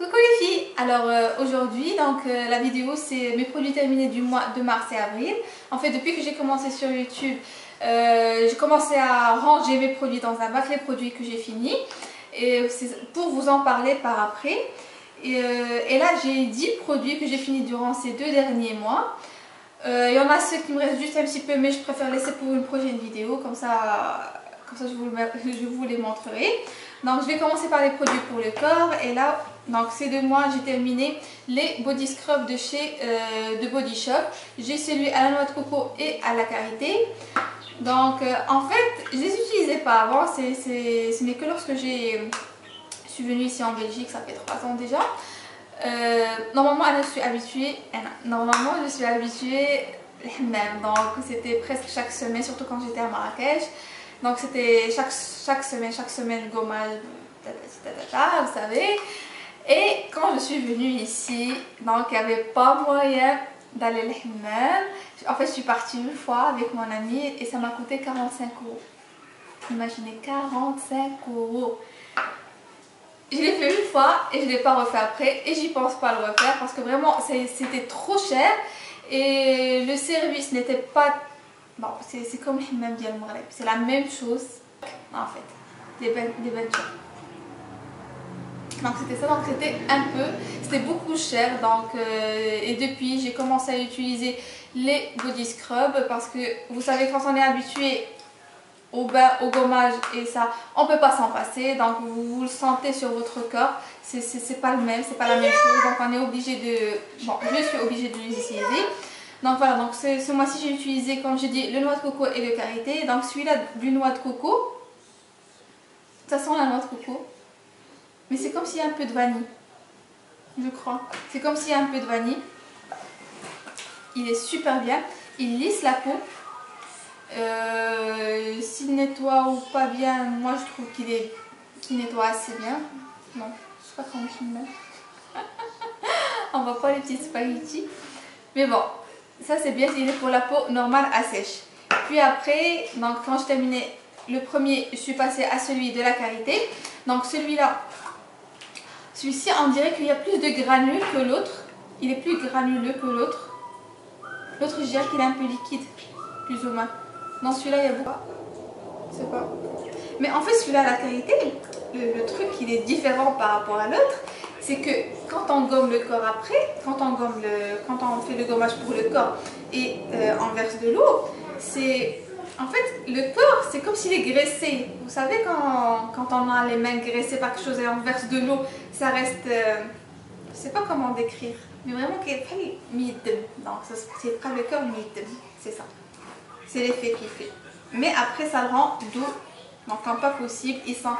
Coucou les filles. Alors aujourd'hui la vidéo c'est mes produits terminés du mois de mars et avril. En fait depuis que j'ai commencé sur YouTube, j'ai commencé à ranger mes produits dans un bac, les produits que j'ai finis, et c'est pour vous en parler par après. Et là j'ai 10 produits que j'ai finis durant ces 2 derniers mois. Il y en a ceux qui me restent juste un petit peu, mais je préfère laisser pour une prochaine vidéo, comme ça je vous les montrerai. Donc je vais commencer par les produits pour le corps. Et là, donc ces 2 mois, j'ai terminé les body scrub de chez de Body Shop. J'ai celui à la noix de coco et à la karité. Donc en fait, je les utilisais pas avant. Ce n'est que lorsque je suis venue ici en Belgique, ça fait 3 ans déjà. Normalement je suis habituée même, donc c'était presque chaque semaine, surtout quand j'étais à Marrakech. Donc c'était chaque semaine gommage, vous savez. Et quand je suis venue ici, donc il n'y avait pas moyen d'aller le hammam. En fait je suis partie une fois avec mon ami et ça m'a coûté 45 €. Imaginez, 45 €. Je l'ai fait une fois et je ne l'ai pas refait après et j'y pense pas à le refaire parce que vraiment c'était trop cher et le service n'était pas... Bon, c'est comme le hammam ديال المغرب, c'est la même chose en fait, des belles choses. Donc c'était ça, donc c'était beaucoup cher. Donc et depuis j'ai commencé à utiliser les body scrub parce que vous savez, quand on est habitué au bain, au gommage et ça, on peut pas s'en passer. Donc vous le sentez sur votre corps, c'est pas le même, c'est pas la même chose. Donc on est obligé de... Bon, je suis obligée de les utiliser. Donc voilà, donc ce mois-ci j'ai utilisé, comme j'ai dit, le noix de coco et le karité. Donc celui-là du noix de coco, ça sent la noix de coco, mais c'est comme s'il y a un peu de vanille, je crois. C'est comme s'il y a un peu de vanille. Il est super bien, il lisse la peau. S'il nettoie ou pas bien, moi je trouve qu'il nettoie assez bien. Non, je sais pas comment je me mets. On voit pas les petits spaghettis, mais bon, ça c'est bien, il est pour la peau normale à sèche. Puis après, donc quand je terminais le premier, je suis passée à celui de la karité. Donc celui-ci on dirait qu'il y a plus de granules que l'autre. Il est plus granuleux que l'autre. L'autre je dirais qu'il est un peu liquide, plus ou moins. Dans celui-là il y a beaucoup. Je sais pas. Mais en fait celui-là, la karité, le truc il est différent par rapport à l'autre. C'est que quand on gomme le corps après, quand on fait le gommage pour le corps et on verse de l'eau, c'est... En fait, le corps, c'est comme s'il est graissé. Vous savez, quand on a les mains graissées par quelque chose et on verse de l'eau, ça reste... je sais pas comment décrire, mais vraiment qu'il est très mid. Donc, c'est pas le corps mid, c'est ça. C'est l'effet qu'il fait. Mais après, ça le rend doux. Donc, quand pas possible, il sent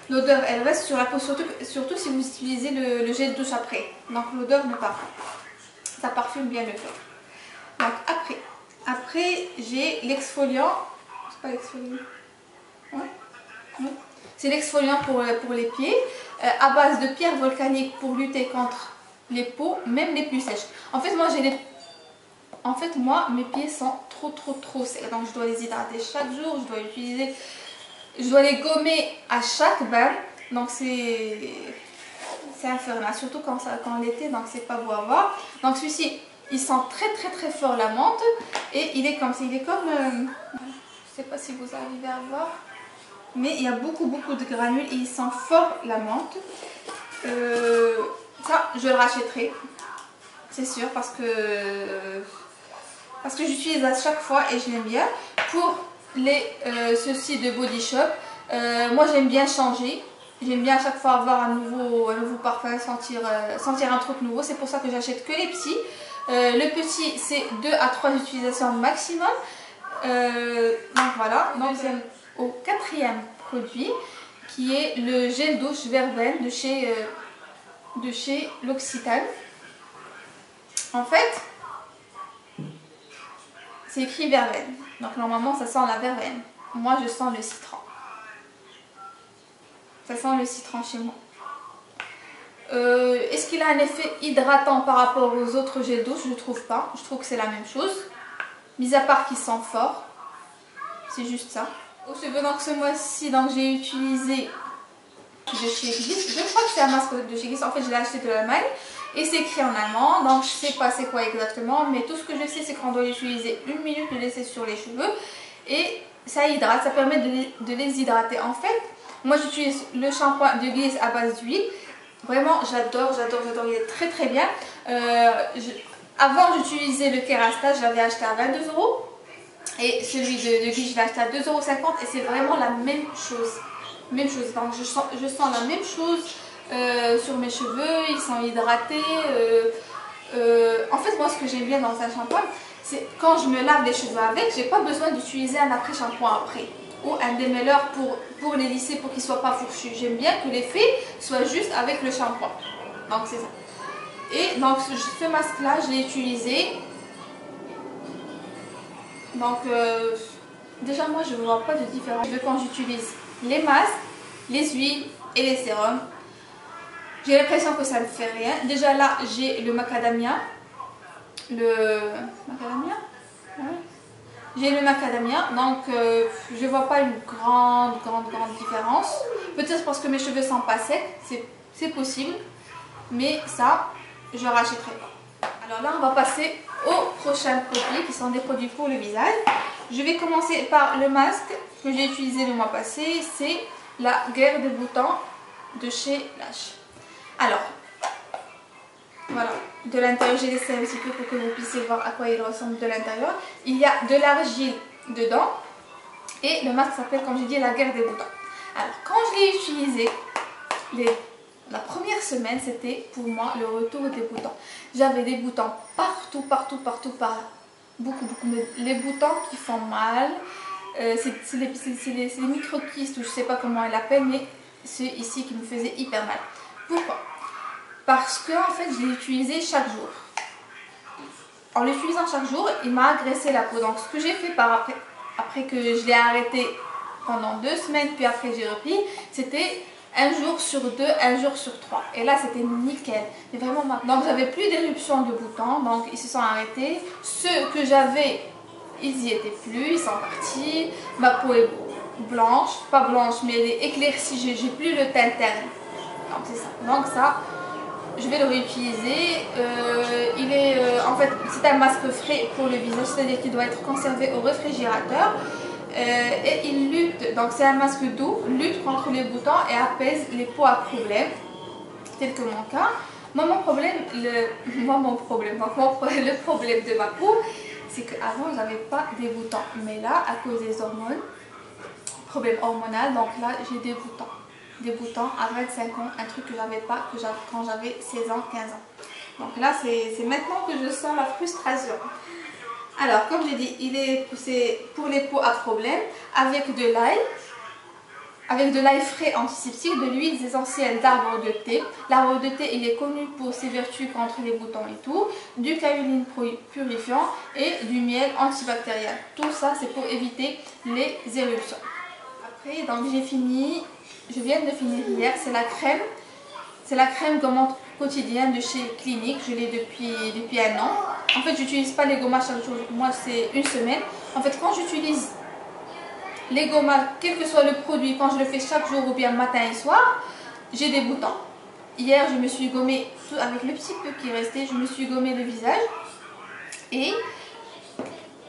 l'odeur, elle reste sur la peau, surtout si vous utilisez le gel douche après. Donc l'odeur ne part pas. Ça parfume bien le corps. Donc après j'ai l'exfoliant. C'est pas l'exfoliant. Ouais. C'est l'exfoliant pour les pieds. À base de pierres volcaniques pour lutter contre les peaux, même les plus sèches. En fait moi mes pieds sont trop secs. Donc je dois les hydrater chaque jour. Je dois les gommer à chaque bain, donc c'est infernal, surtout quand l'été, donc c'est pas beau à voir. Donc celui-ci, il sent très fort la menthe et il est comme je sais pas si vous arrivez à voir, mais il y a beaucoup de granules et il sent fort la menthe. Ça, je le rachèterai, c'est sûr, parce que j'utilise à chaque fois et je l'aime bien. Pour ceux-ci de Body Shop, moi j'aime bien changer, j'aime bien à chaque fois avoir un nouveau parfum, sentir un truc nouveau. C'est pour ça que j'achète que les petits. Le petit c'est 2 à 3 utilisations maximum. Donc voilà, donc au 4e produit qui est le gel douche verveine de chez L'Occitane. En fait c'est écrit verveine. Donc normalement ça sent la verveine. Moi je sens le citron. Ça sent le citron chez moi. Est-ce qu'il a un effet hydratant par rapport aux autres gels douche? Je ne trouve pas. Je trouve que c'est la même chose. Mis à part qu'il sent fort. C'est juste ça. Aux cheveux, donc ce mois-ci, j'ai utilisé De chez Gliss, je crois que c'est un masque de chez Gliss, en fait je l'ai acheté de l'Allemagne et c'est écrit en allemand, donc je sais pas c'est quoi exactement, mais tout ce que je sais c'est qu'on doit l'utiliser 1 minute, le laisser sur les cheveux et ça hydrate, ça permet de les hydrater. En fait, moi j'utilise le shampoing de Gliss à base d'huile, vraiment j'adore, il est très très bien. Avant j'utilisais le Kerastase, je l'avais acheté à 22 € et celui de Gliss je l'ai acheté à 2,50 € et c'est vraiment la même chose. Donc je sens la même chose sur mes cheveux, ils sont hydratés. En fait, moi ce que j'aime bien dans un shampoing, c'est quand je me lave les cheveux avec, j'ai pas besoin d'utiliser un après-shampoing après ou un démêleur pour les lisser pour qu'ils soient pas fourchus. J'aime bien que l'effet soit juste avec le shampoing. Donc c'est ça. Et donc ce masque là, je l'ai utilisé. Donc déjà moi je ne vois pas de différence quand j'utilise les masques, les huiles et les sérums. J'ai l'impression que ça ne fait rien. Déjà là j'ai le macadamia. J'ai le macadamia, donc je ne vois pas une grande différence. Peut-être parce que mes cheveux sont pas secs, c'est possible. Mais ça, je ne rachèterai pas. Alors là on va passer aux prochains produits qui sont des produits pour le visage. Je vais commencer par le masque que j'ai utilisé le mois passé, c'est la guerre des boutons de chez Lush. Alors, voilà, de l'intérieur, j'ai laissé un petit peu pour que vous puissiez voir à quoi il ressemble de l'intérieur. Il y a de l'argile dedans et le masque s'appelle, comme j'ai dit, la guerre des boutons. Alors, quand je l'ai utilisé, la première semaine, c'était pour moi le retour des boutons. J'avais des boutons partout par là. Beaucoup. Mais les boutons qui font mal, c'est les micro-kystes, ou je ne sais pas comment elle l'appelle, mais c'est ici qui me faisait hyper mal. Pourquoi? Parce que en fait, je l'ai utilisé chaque jour. En l'utilisant chaque jour, il m'a agressé la peau. Donc ce que j'ai fait après que je l'ai arrêté pendant 2 semaines, puis après j'ai repris, c'était 1 jour sur 2, 1 jour sur 3. Et là, c'était nickel. Mais vraiment, donc j'avais plus d'éruption de boutons, donc ils se sont arrêtés. Ceux que j'avais, ils n'y étaient plus, ils sont partis. Ma peau est blanche, pas blanche, mais elle est éclaircie. J'ai plus le teint terne. Donc c'est ça. Donc ça, je vais le réutiliser. En fait, c'est un masque frais pour le visage, c'est-à-dire qu'il doit être conservé au réfrigérateur. Et il lutte, donc c'est un masque doux, lutte contre les boutons et apaise les peaux à problème, tel que mon cas. Moi, le problème de ma peau, c'est qu'avant, j'avais pas des boutons. Mais là, à cause des hormones, problème hormonal, donc là, j'ai des boutons. Des boutons à 25 ans, un truc que j'avais pas quand j'avais 16 ans, 15 ans. Donc là, c'est maintenant que je sens la frustration. Alors, comme j'ai dit, c'est pour les peaux à problème, avec de l'ail frais antiseptique, de l'huile essentielle d'arbre de thé. L'arbre de thé, il est connu pour ses vertus contre les boutons et tout, du kaolin purifiant et du miel antibactérien. Tout ça, c'est pour éviter les éruptions. Après, donc j'ai fini, je viens de finir hier, c'est la crème gommante quotidienne de chez Clinique, je l'ai depuis 1 an. En fait, j'utilise pas les gommages chaque jour, moi c'est 1 semaine. En fait, quand j'utilise les gommages, quel que soit le produit, quand je le fais chaque jour ou bien matin et soir, j'ai des boutons. Hier, je me suis gommée, avec le petit peu qui restait, je me suis gommée le visage et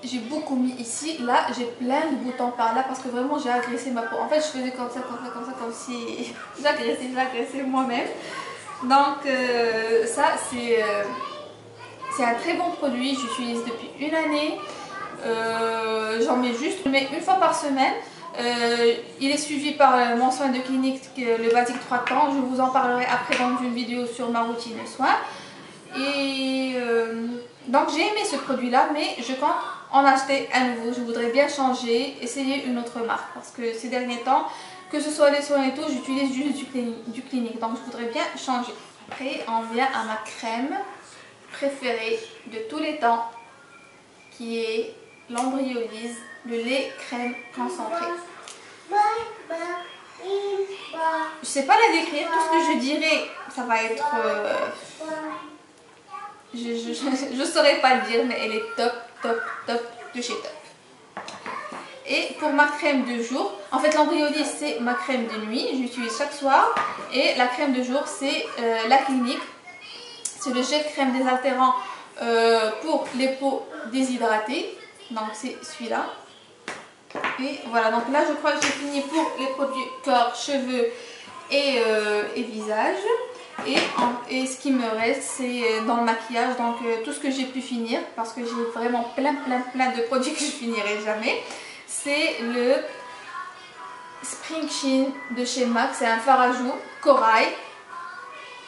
j'ai beaucoup mis ici. Là, j'ai plein de boutons par là parce que vraiment j'ai agressé ma peau. En fait, je faisais comme ça, comme si j'agressais moi-même. Donc ça, c'est un très bon produit, j'utilise depuis 1 année. J'en mets juste, je le mets 1 fois par semaine. Il est suivi par mon soin de clinique, le basique 3 temps. Je vous en parlerai après dans une vidéo sur ma routine de soins. Et donc j'ai aimé ce produit là, mais je compte en acheter un nouveau. Je voudrais bien changer, essayer une autre marque parce que ces derniers temps, que ce soit les soins et tout, j'utilise juste du clinique, donc je voudrais bien changer. Après on vient à ma crème préférée de tous les temps, qui est l'Embryolisse, le lait crème concentré. Je sais pas la décrire, tout ce que je dirais, ça va être... je saurais pas le dire, mais elle est top de chez top. Et pour ma crème de jour, En fait, l'Embryolisse, c'est ma crème de nuit, j'utilise chaque soir. Et la crème de jour, c'est la Clinique. C'est le gel crème désaltérant pour les peaux déshydratées. Donc c'est celui-là. Et voilà, donc là je crois que j'ai fini pour les produits corps, cheveux et visage. Et ce qui me reste, c'est dans le maquillage, donc tout ce que j'ai pu finir, parce que j'ai vraiment plein de produits que je finirai jamais. C'est le Spring Sheen de chez MAC, c'est un fard à joues corail.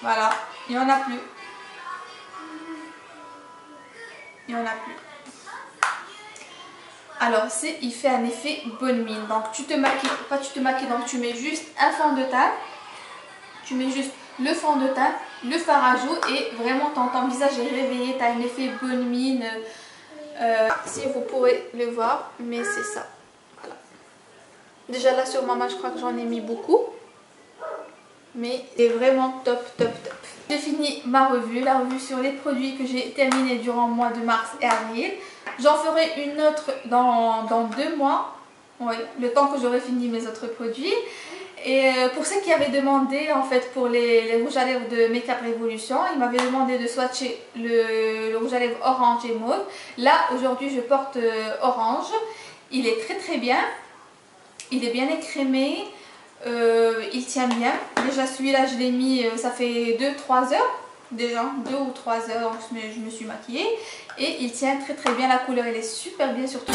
Voilà, il n'y en a plus. Il n'y en a plus. Alors, il fait un effet bonne mine. Donc, tu te maquilles, donc tu mets juste un fond de teint. Tu mets juste le fond de teint, le fard à joues et vraiment ton visage est réveillé. Tu as un effet bonne mine. Si vous pourrez le voir, mais c'est ça. Voilà. Déjà là sur ma main, je crois que j'en ai mis beaucoup. Mais c'est vraiment top. J'ai fini ma revue, la revue sur les produits que j'ai terminé durant le mois de mars et avril. J'en ferai une autre dans 2 mois, oui, le temps que j'aurai fini mes autres produits. Et pour ceux qui avaient demandé, en fait, pour les rouges à lèvres de Make Up Revolution, ils m'avaient demandé de swatcher le rouge à lèvres orange et mauve. Là, aujourd'hui, je porte orange. Il est très bien. Il est bien écrémé. Il tient bien. Déjà, celui-là, je l'ai mis, ça fait 2-3 heures. Déjà 2 ou 3 heures, donc je me suis maquillée. Et il tient très bien. La couleur, elle est super bien, surtout.